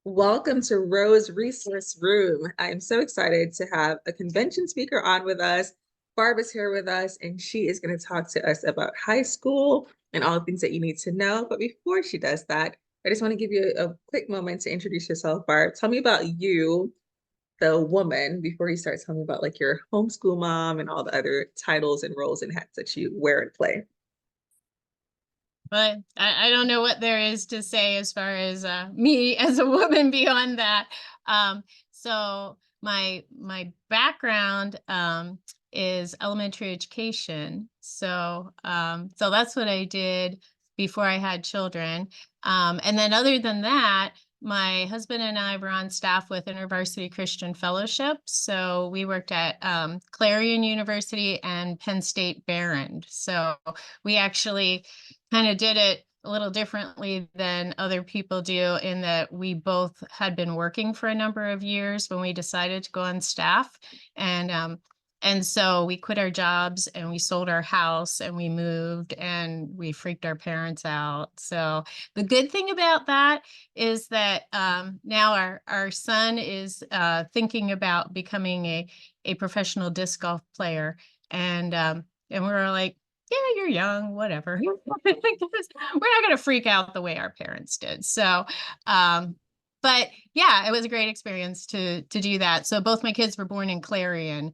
Welcome to Rose Resource Room. I'm so excited to have a convention speaker on with us. Barb is here with us, and she is going to talk to us about high school and all the things that you need to know. But before she does that, I just want to give you a quick moment to introduce yourself, Barb. Tell me about you, the woman, before you start telling me about like your homeschool mom and all the other titles and roles and hats that you wear and play. But I don't know what there is to say as far as me as a woman beyond that. So my background is elementary education. So that's what I did before I had children. And then other than that, my husband and I were on staff with InterVarsity Christian Fellowship. So we worked at Clarion University and Penn State Behrend. So we actually kind of did it a little differently than other people do in that we both had been working for a number of years when we decided to go on staff. And so we quit our jobs and we sold our house and we moved and we freaked our parents out. So the good thing about that is that now our son is thinking about becoming a professional disc golf player. And we're like, yeah, you're young, whatever. We're not going to freak out the way our parents did. But yeah, it was a great experience to do that. So both my kids were born in Clarion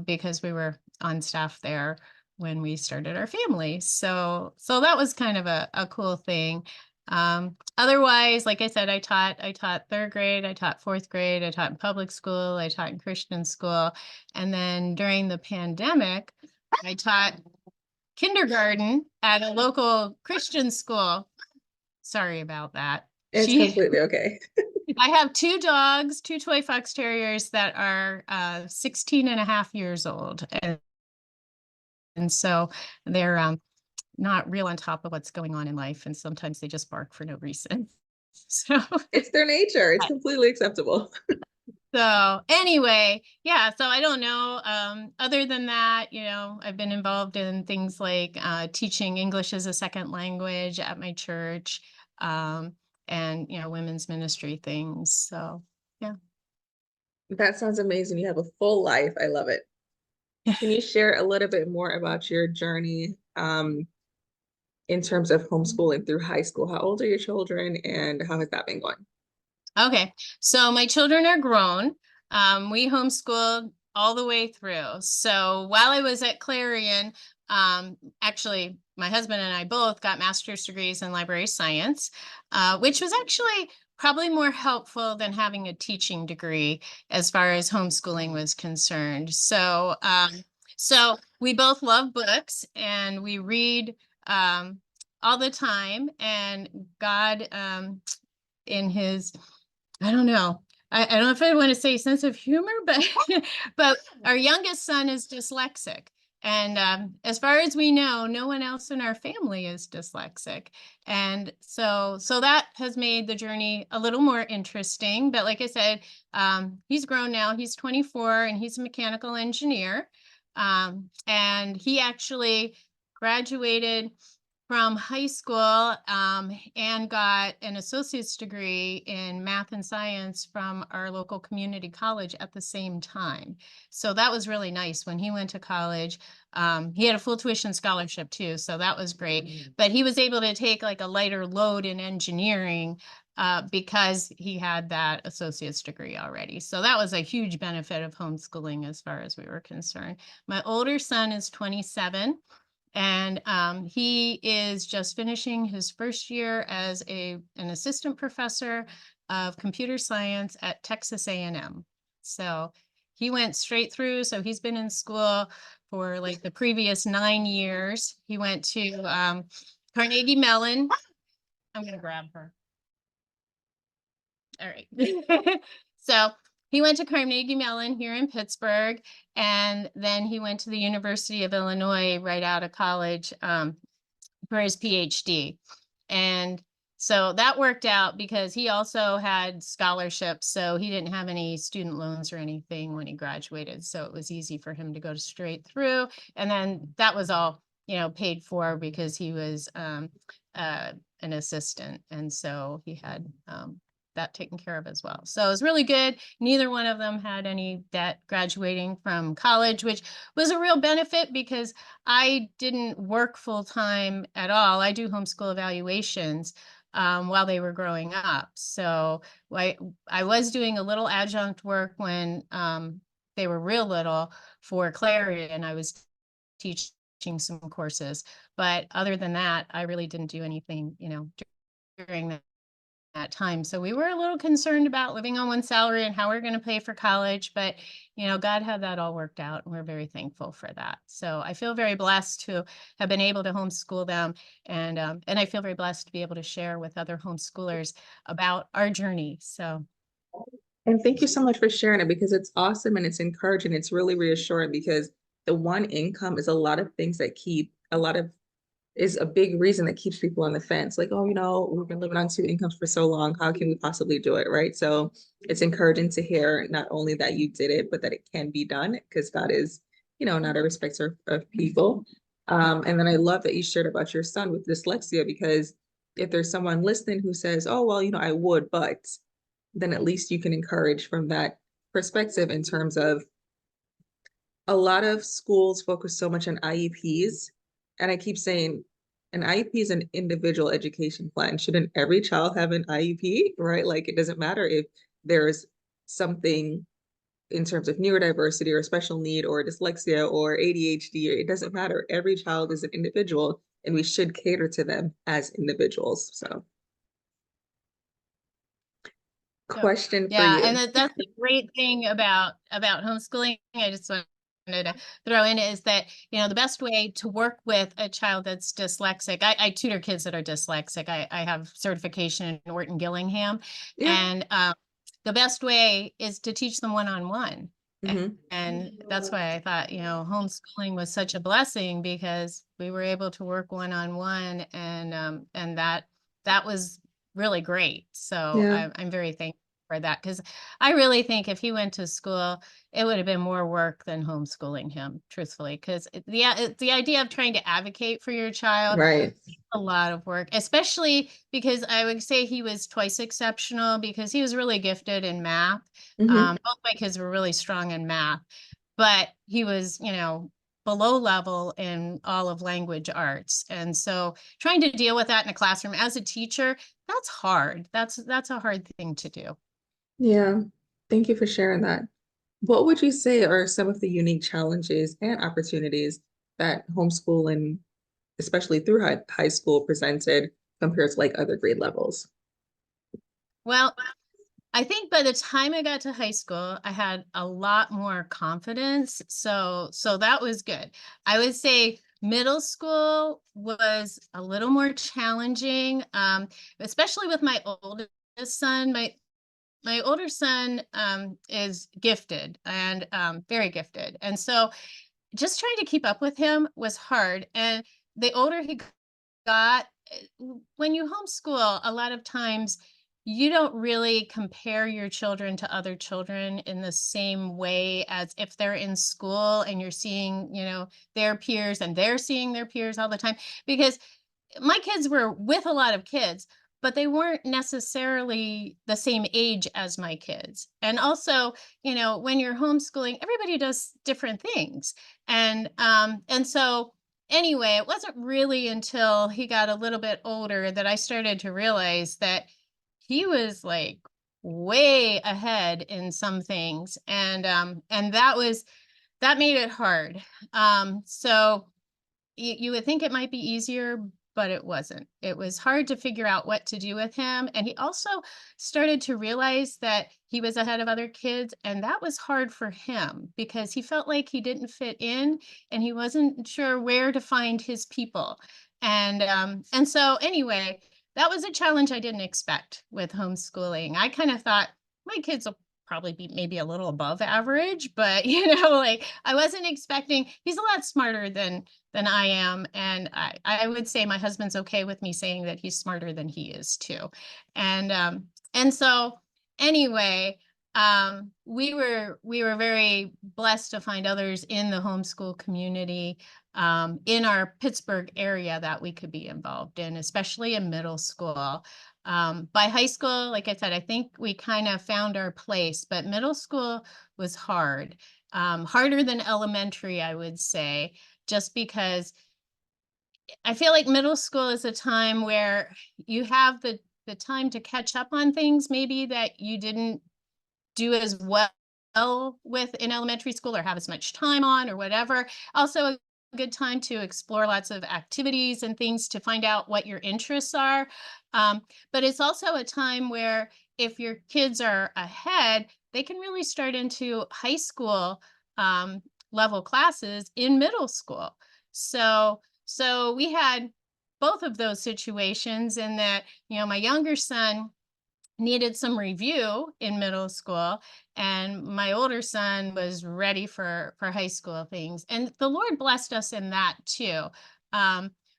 because we were on staff there when we started our family. So that was kind of a cool thing. Otherwise, like I said, I taught third grade, I taught fourth grade, I taught in public school, I taught in Christian school. And then during the pandemic, I taught kindergarten at a local Christian school. Sorry about that. It's completely okay. I have two dogs, two toy fox terriers that are 16 and a half years old. And so they're not real on top of what's going on in life. And sometimes they just bark for no reason. So It's their nature. It's completely acceptable. So anyway, yeah, so I don't know. Other than that, I've been involved in things like teaching English as a second language at my church, and women's ministry things. So yeah. That sounds amazing. You have a full life. I love it. Can you share a little bit more about your journey in terms of homeschooling through high school? How old are your children and how has that been going? Okay, so my children are grown. We homeschooled all the way through. So while I was at Clarion, actually, my husband and I both got master's degrees in library science, which was actually probably more helpful than having a teaching degree as far as homeschooling was concerned. So we both love books and we read all the time. And God, in his I don't know. I don't know if I want to say sense of humor, but but our youngest son is dyslexic. And as far as we know, no one else in our family is dyslexic. And so that has made the journey a little more interesting. But like I said, he's grown now. He's 24 and he's a mechanical engineer. And he actually graduated from high school and got an associate's degree in math and science from our local community college at the same time. So that was really nice. When he went to college, he had a full tuition scholarship too, so that was great. But he was able to take like a lighter load in engineering because he had that associate's degree already. So that was a huge benefit of homeschooling as far as we were concerned. My older son is 27. And he is just finishing his first year as an assistant professor of computer science at Texas A&M. So he went straight through. So he's been in school for like the previous 9 years. He went to Carnegie Mellon. I'm going to grab her. All right. So he went to Carnegie Mellon here in Pittsburgh, and then he went to the University of Illinois right out of college for his PhD. And so that worked out because he also had scholarships, so he didn't have any student loans or anything when he graduated. So it was easy for him to go straight through. And then that was all, paid for because he was an assistant. And so he had that taken care of as well. So it was really good. Neither one of them had any debt graduating from college, which was a real benefit because I didn't work full time at all. I do homeschool evaluations while they were growing up. So I was doing a little adjunct work when they were real little for Clarion. I was teaching some courses, but other than that, I really didn't do anything, during that time. So we were a little concerned about living on one salary and how we're going to pay for college, but God had that all worked out, and we're very thankful for that. So I feel very blessed to have been able to homeschool them, and I feel very blessed to be able to share with other homeschoolers about our journey. So. And thank you so much for sharing it, because it's awesome and it's encouraging. It's really reassuring, because the one income is a lot of things that keep is a big reason that keeps people on the fence. Like, oh, we've been living on two incomes for so long. How can we possibly do it? Right. So it's encouraging to hear not only that you did it, but that it can be done, because God is, not a respecter of people. And then I love that you shared about your son with dyslexia, because if there's someone listening who says, oh, well, I would, but then at least you can encourage from that perspective, in terms of a lot of schools focus so much on IEPs. And I keep saying an IEP is an individual education plan. Shouldn't every child have an IEP, right? Like, it doesn't matter if there's something in terms of neurodiversity or special need or dyslexia or ADHD, it doesn't matter. Every child is an individual, and we should cater to them as individuals. So, question for Yeah, and you. that's the great thing about homeschooling. I just wanted to throw in is that, the best way to work with a child that's dyslexic, I tutor kids that are dyslexic. I have certification in Wharton Gillingham, Yeah. and the best way is to teach them one-on-one. Mm-hmm. And that's why I thought, homeschooling was such a blessing, because we were able to work one-on-one, and that was really great. So Yeah. I'm very thankful for that, because I really think if he went to school, it would have been more work than homeschooling him, truthfully, because the idea of trying to advocate for your child, Right. a lot of work, especially because I would say he was twice exceptional, because he was really gifted in math. Mm-hmm. Both my kids were really strong in math, but he was, below level in all of language arts. And so trying to deal with that in a classroom as a teacher, that's hard. That's a hard thing to do. Yeah. Thank you for sharing that. What would you say are some of the unique challenges and opportunities that homeschooling, especially through high school, presented compared to like other grade levels? Well, I think by the time I got to high school, I had a lot more confidence. So that was good. I would say middle school was a little more challenging, especially with my oldest son. My older son is gifted, and very gifted. And so just trying to keep up with him was hard. And the older he got, when you homeschool, a lot of times you don't really compare your children to other children in the same way as if they're in school and you're seeing, their peers, and they're seeing their peers all the time. Because my kids were with a lot of kids, but they weren't necessarily the same age as my kids. And also, when you're homeschooling, everybody does different things. And so anyway, it wasn't really until he got a little bit older that I started to realize that he was like way ahead in some things. And that made it hard. So you would think it might be easier, but it wasn't. It was hard to figure out what to do with him. And he also started to realize that he was ahead of other kids. And that was hard for him, because he felt like he didn't fit in, and he wasn't sure where to find his people. And so anyway, that was a challenge I didn't expect with homeschooling. I kind of thought my kids will probably be maybe a little above average, but like I wasn't expecting. He's a lot smarter than I am. And I would say my husband's okay with me saying that he's smarter than he is too. And so anyway, we were very blessed to find others in the homeschool community in our Pittsburgh area that we could be involved in, especially in middle school. By high school, like I said, I think we kind of found our place, but middle school was hard, harder than elementary, I would say, just because I feel like middle school is a time where you have the time to catch up on things maybe that you didn't do as well with in elementary school or have as much time on or whatever. Also a good time to explore lots of activities and things to find out what your interests are. Um, but it's also a time where if your kids are ahead, they can really start into high school um, level classes in middle school. So we had both of those situations in that, my younger son needed some review in middle school, and my older son was ready for high school things, and the Lord blessed us in that too.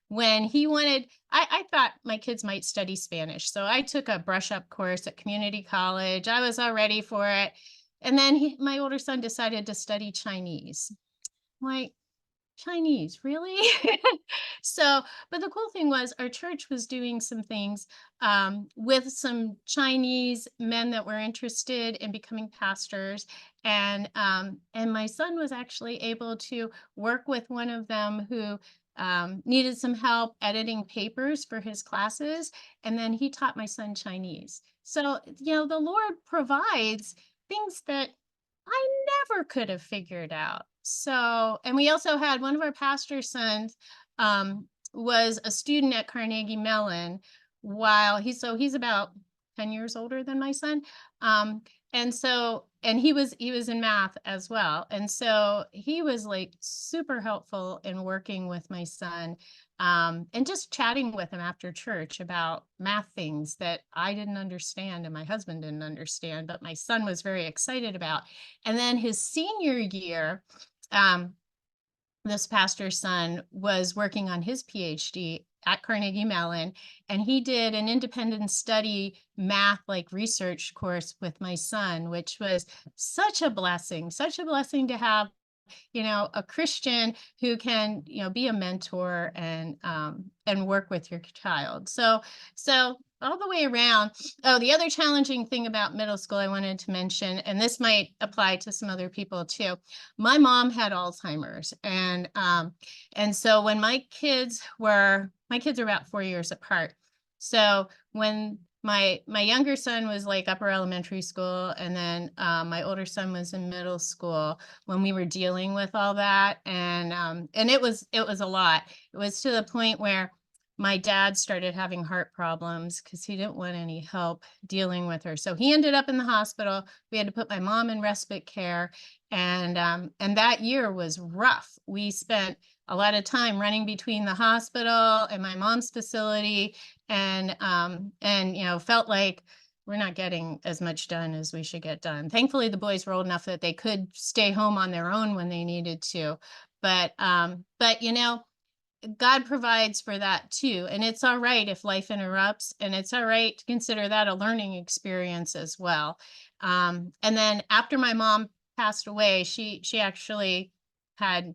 When he wanted, I thought my kids might study Spanish, so I took a brush up course at community college. I was all ready for it, and then my older son decided to study Chinese. Like, Chinese, really? So, but the cool thing was our church was doing some things with some Chinese men that were interested in becoming pastors, and my son was actually able to work with one of them who needed some help editing papers for his classes, and then he taught my son Chinese. So, the Lord provides things that I never could have figured out. So, and we also had one of our pastor's sons was a student at Carnegie Mellon while he's about 10 years older than my son. And he was in math as well. And so he was like super helpful in working with my son and just chatting with him after church about math things that I didn't understand and my husband didn't understand, but my son was very excited about. And then his senior year, um, this pastor's son was working on his PhD at Carnegie Mellon, and he did an independent study math like research course with my son, which was such a blessing to have, a Christian who can, be a mentor and work with your child. So all the way around. Oh, the other challenging thing about middle school I wanted to mention, and this might apply to some other people too. My mom had Alzheimer's, and so when my kids are about 4 years apart. So when my younger son was like upper elementary school, and then my older son was in middle school when we were dealing with all that, and it was a lot. It was to the point where my dad started having heart problems because he didn't want any help dealing with her. So he ended up in the hospital. We had to put my mom in respite care, and that year was rough. We spent a lot of time running between the hospital and my mom's facility, and felt like we're not getting as much done as we should get done. Thankfully, the boys were old enough that they could stay home on their own when they needed to. But God provides for that too. And it's all right if life interrupts, and it's all right to consider that a learning experience as well. And then after my mom passed away, she actually had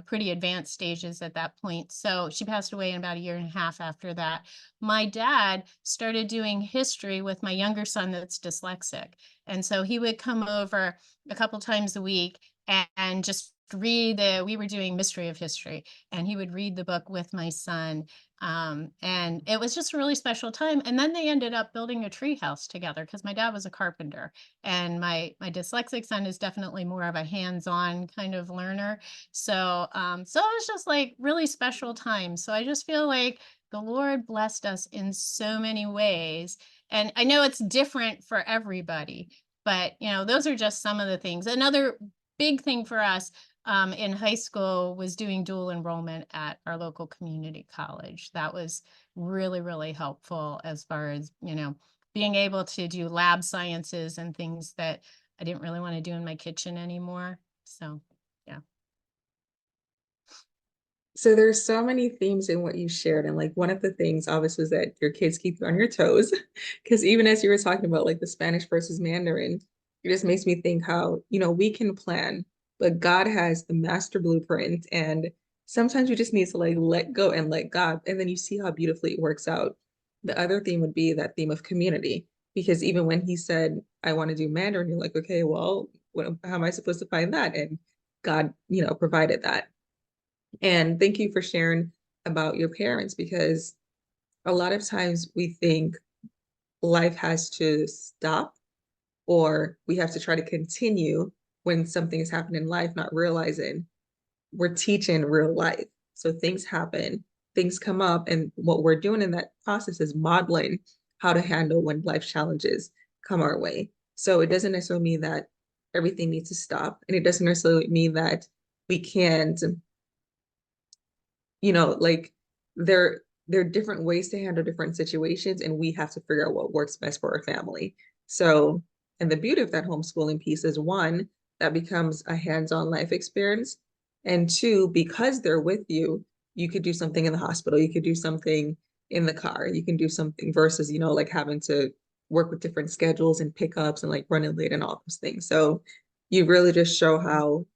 pretty advanced stages at that point. So she passed away in about a year and a half after that. My dad started doing history with my younger son that's dyslexic. And so he would come over a couple times a week and just we were doing mystery of history, and he would read the book with my son. And it was just a really special time. And then they ended up building a tree house together because my dad was a carpenter, and my dyslexic son is definitely more of a hands-on kind of learner. So it was just like really special time. So I just feel like the Lord blessed us in so many ways. And I know it's different for everybody, but those are just some of the things. Another big thing for us in high school was doing dual enrollment at our local community college. That was really, really helpful as far as, being able to do lab sciences and things that I didn't really want to do in my kitchen anymore. So, yeah. So there's so many themes in what you shared. And like one of the things obviously is that your kids keep you on your toes. Because even as you were talking about like the Spanish versus Mandarin, it just makes me think how, we can plan, but God has the master blueprint. And sometimes we just need to like let go and let God. And then you see how beautifully it works out. The other theme would be that theme of community, because even when he said, I want to do Mandarin, you're like, okay, well, how am I supposed to find that? And God, provided that. And thank you for sharing about your parents, because a lot of times we think life has to stop, or we have to try to continue when something is happening in life, not realizing we're teaching real life. So things happen, things come up, and what we're doing in that process is modeling how to handle when life challenges come our way. So it doesn't necessarily mean that everything needs to stop, and it doesn't necessarily mean that we can't, like there are different ways to handle different situations, and we have to figure out what works best for our family. So, and the beauty of that homeschooling piece is, one, that becomes a hands-on life experience. And two, because they're with you, you could do something in the hospital, you could do something in the car, you can do something versus, like having to work with different schedules and pickups and like running late and all those things. So you really just show how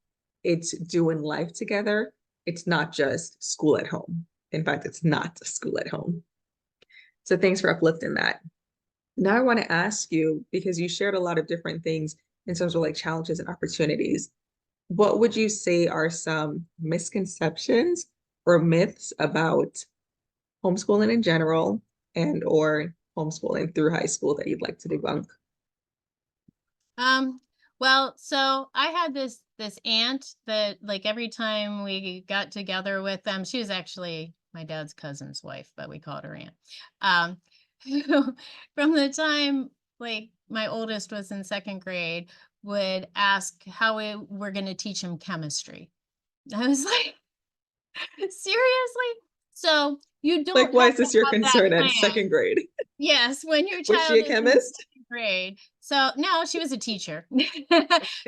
it's doing life together. It's not just school at home. In fact, it's not school at home. So thanks for uplifting that. Now I want to ask you, because you shared a lot of different things in terms of like challenges and opportunities, what would you say are some misconceptions or myths about homeschooling in general and or homeschooling through high school that you'd like to debunk? Um, well, so I had this aunt that like every time we got together with them, she was actually my dad's cousin's wife, but we called her aunt. Um, who from the time like my oldest was in second grade, would ask how we were going to teach him chemistry. I was like, seriously? So you Like, don't why have is to this your have that concern at plan. second grade? Yes, when your Was she child a is in chemist? second grade. So no, she was a teacher.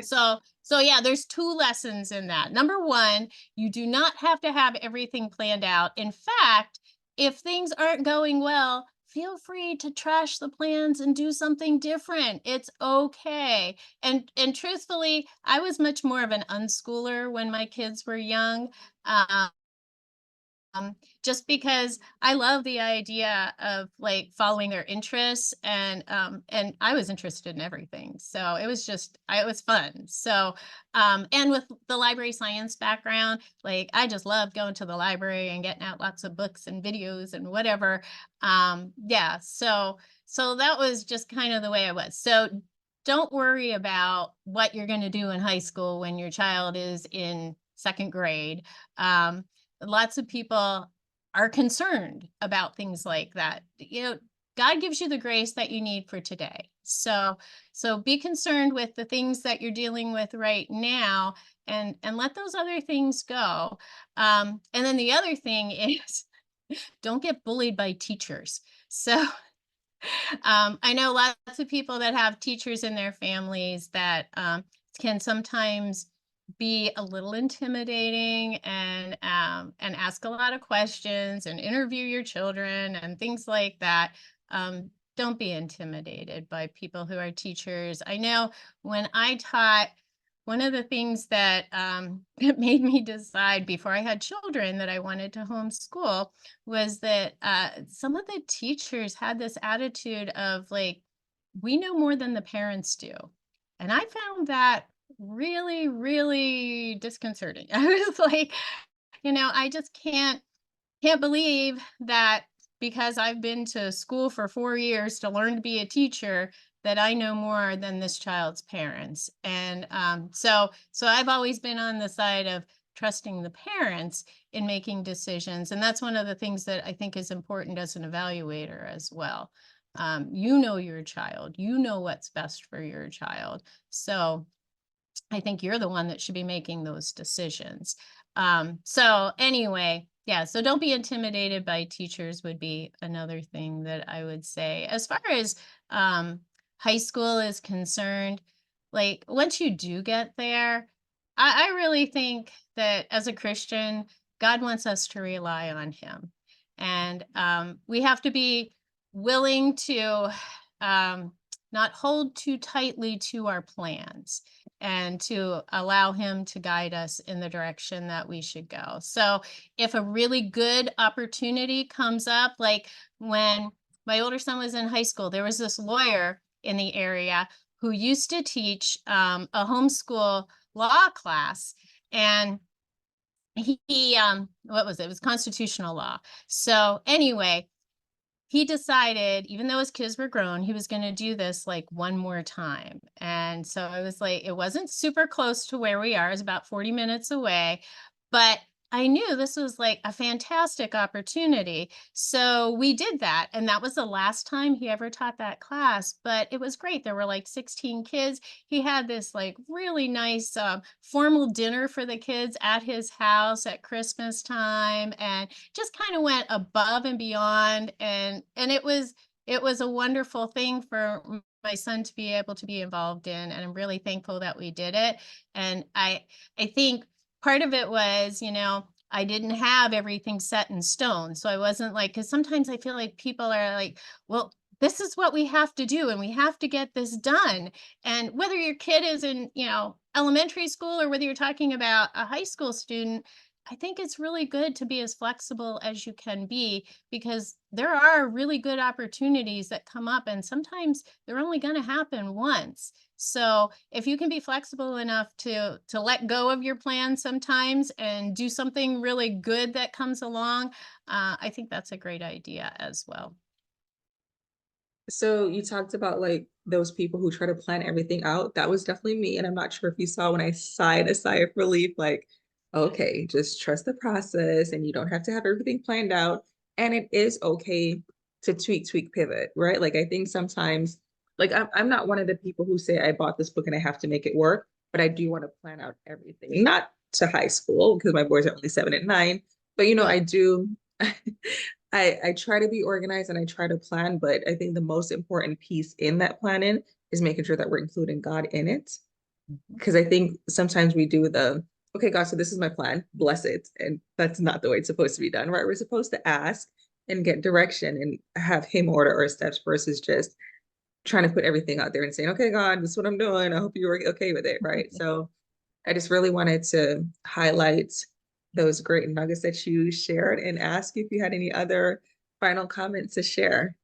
So yeah, there's two lessons in that. Number one, you do not have to have everything planned out. In fact, if things aren't going well, feel free to trash the plans and do something different. It's okay. And truthfully, I was much more of an unschooler when my kids were young. Um, just because I love the idea of like following their interests and I was interested in everything. So it was fun. So and with the library science background, like I just loved going to the library and getting out lots of books and videos and whatever. Yeah, so that was just kind of the way I was. So don't worry about what you're going to do in high school when your child is in second grade. Lots of people are concerned about things like that. God gives you the grace that you need for today. So be concerned with the things that you're dealing with right now and let those other things go. And then the other thing is don't get bullied by teachers. So I know lots of people that have teachers in their families that can sometimes be a little intimidating and ask a lot of questions and interview your children and things like that. Don't be intimidated by people who are teachers. I know when I taught, one of the things that that made me decide before I had children that I wanted to homeschool was that some of the teachers had this attitude of like, we know more than the parents do. And I found that really, really disconcerting. I was like, I just can't believe that because I've been to school for 4 years to learn to be a teacher, that I know more than this child's parents. And so I've always been on the side of trusting the parents in making decisions. And that's one of the things that I think is important as an evaluator as well. You know your child, you know what's best for your child. So I think you're the one that should be making those decisions. So anyway, yeah, so don't be intimidated by teachers would be another thing that I would say. As far as high school is concerned, like once you do get there, I really think that as a Christian, God wants us to rely on him. And we have to be willing to not hold too tightly to our plans and to allow him to guide us in the direction that we should go. So if a really good opportunity comes up, like when my older son was in high school, there was this lawyer in the area who used to teach a homeschool law class. And what was it? It was constitutional law. So anyway, he decided, even though his kids were grown, he was going to do this like one more time. And so it was like, it wasn't super close to where we are, it was about 40 minutes away, but I knew this was like a fantastic opportunity. So we did that. And that was the last time he ever taught that class, but it was great. There were like 16 kids. He had this like really nice formal dinner for the kids at his house at Christmas time. And just kind of went above and beyond, and it was a wonderful thing for my son to be able to be involved in, and I'm really thankful that we did it. And I think part of it was, I didn't have everything set in stone, so I wasn't like, because sometimes I feel like people are like, well, this is what we have to do and we have to get this done. And whether your kid is in elementary school or whether you're talking about a high school student, I think it's really good to be as flexible as you can be, because there are really good opportunities that come up and sometimes they're only going to happen once. So if you can be flexible enough to let go of your plan sometimes and do something really good that comes along, I think that's a great idea as well. So you talked about like those people who try to plan everything out. That was definitely me. And I'm not sure if you saw when I sighed a sigh of relief, like, okay, just trust the process and you don't have to have everything planned out. And it is okay to tweak, pivot, right? Like I think sometimes, like I'm not one of the people who say I bought this book and I have to make it work, but I do want to plan out everything, not to high school because my boys are only 7 and 9, but I do. I try to be organized and I try to plan, but I think the most important piece in that planning is making sure that we're including God in it. Mhm. Because I think sometimes we do okay, God, so this is my plan, bless it. And that's not the way it's supposed to be done, right? We're supposed to ask and get direction and have Him order our steps versus just trying to put everything out there and saying, okay, God, this is what I'm doing. I hope you were okay with it, right? So I just really wanted to highlight those great nuggets that you shared and ask if you had any other final comments to share.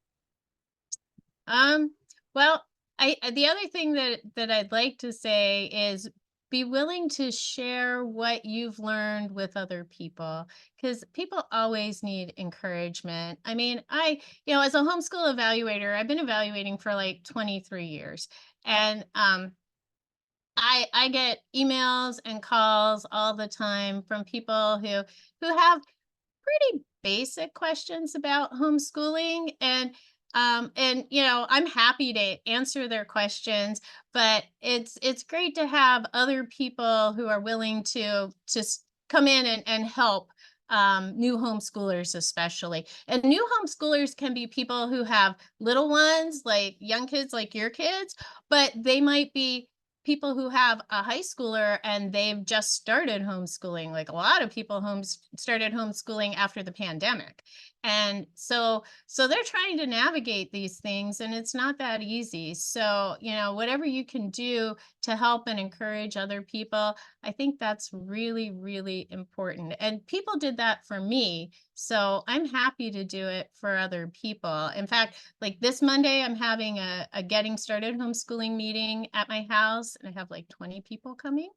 Um, well, the other thing that I'd like to say is be willing to share what you've learned with other people, because people always need encouragement. I mean, as a homeschool evaluator, I've been evaluating for like 23 years. And I get emails and calls all the time from people who have pretty basic questions about homeschooling, and I'm happy to answer their questions, but it's great to have other people who are willing to just come in and help new homeschoolers, especially. And new homeschoolers can be people who have little ones, like young kids like your kids, but they might be people who have a high schooler and they've just started homeschooling. Like a lot of people started homeschooling after the pandemic. And so they're trying to navigate these things and it's not that easy. So, whatever you can do to help and encourage other people, I think that's really, really important. And people did that for me. So I'm happy to do it for other people. In fact, like this Monday, I'm having a getting started homeschooling meeting at my house, and I have like 20 people coming.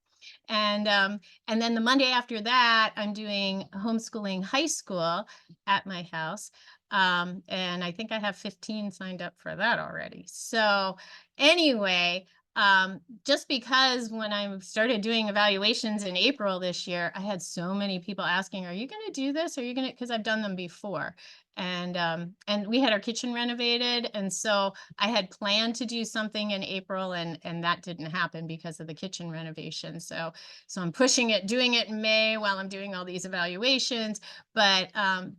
And then the Monday after that, I'm doing homeschooling high school at my house. And I think I have 15 signed up for that already. So anyway, just because when I started doing evaluations in April this year, I had so many people asking, are you going to do this? Are you going to, because I've done them before. And we had our kitchen renovated. And so I had planned to do something in April, and that didn't happen because of the kitchen renovation. So I'm pushing it, doing it in May while I'm doing all these evaluations. But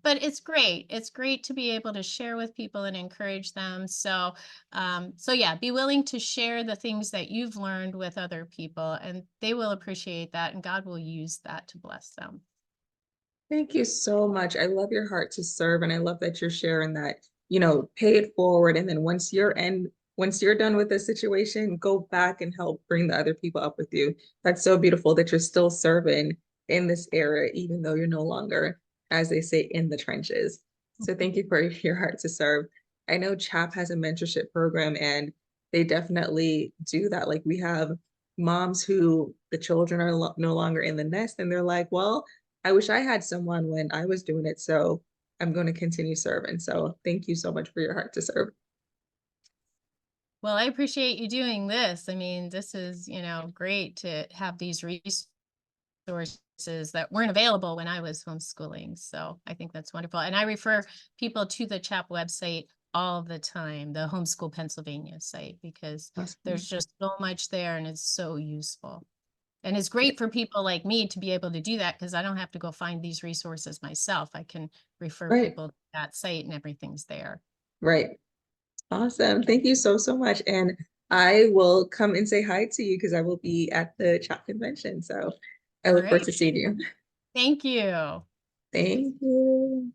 it's great. It's great to be able to share with people and encourage them. So yeah, be willing to share the things that you've learned with other people, and they will appreciate that, and God will use that to bless them. Thank you so much. I love your heart to serve, and I love that you're sharing that, pay it forward. And then once you're done with the situation, go back and help bring the other people up with you. That's so beautiful that you're still serving in this era, even though you're no longer, as they say, in the trenches. So thank you for your heart to serve. I know CHAP has a mentorship program and they definitely do that. Like we have moms who the children are no longer in the nest and they're like, well, I wish I had someone when I was doing it. So I'm going to continue serving. So thank you so much for your heart to serve. Well, I appreciate you doing this. I mean, this is, great to have these resources that weren't available when I was homeschooling. So I think that's wonderful. And I refer people to the CHAP website all the time, the Homeschool Pennsylvania site, because Awesome. there's just so much there and it's so useful. And it's great for people like me to be able to do that because I don't have to go find these resources myself. I can refer Right, people to that site and everything's there. right. Awesome. Thank you so, so much. And I will come and say hi to you because I will be at the CHAP convention. So I look forward Great. to seeing you. Thank you. Thank you.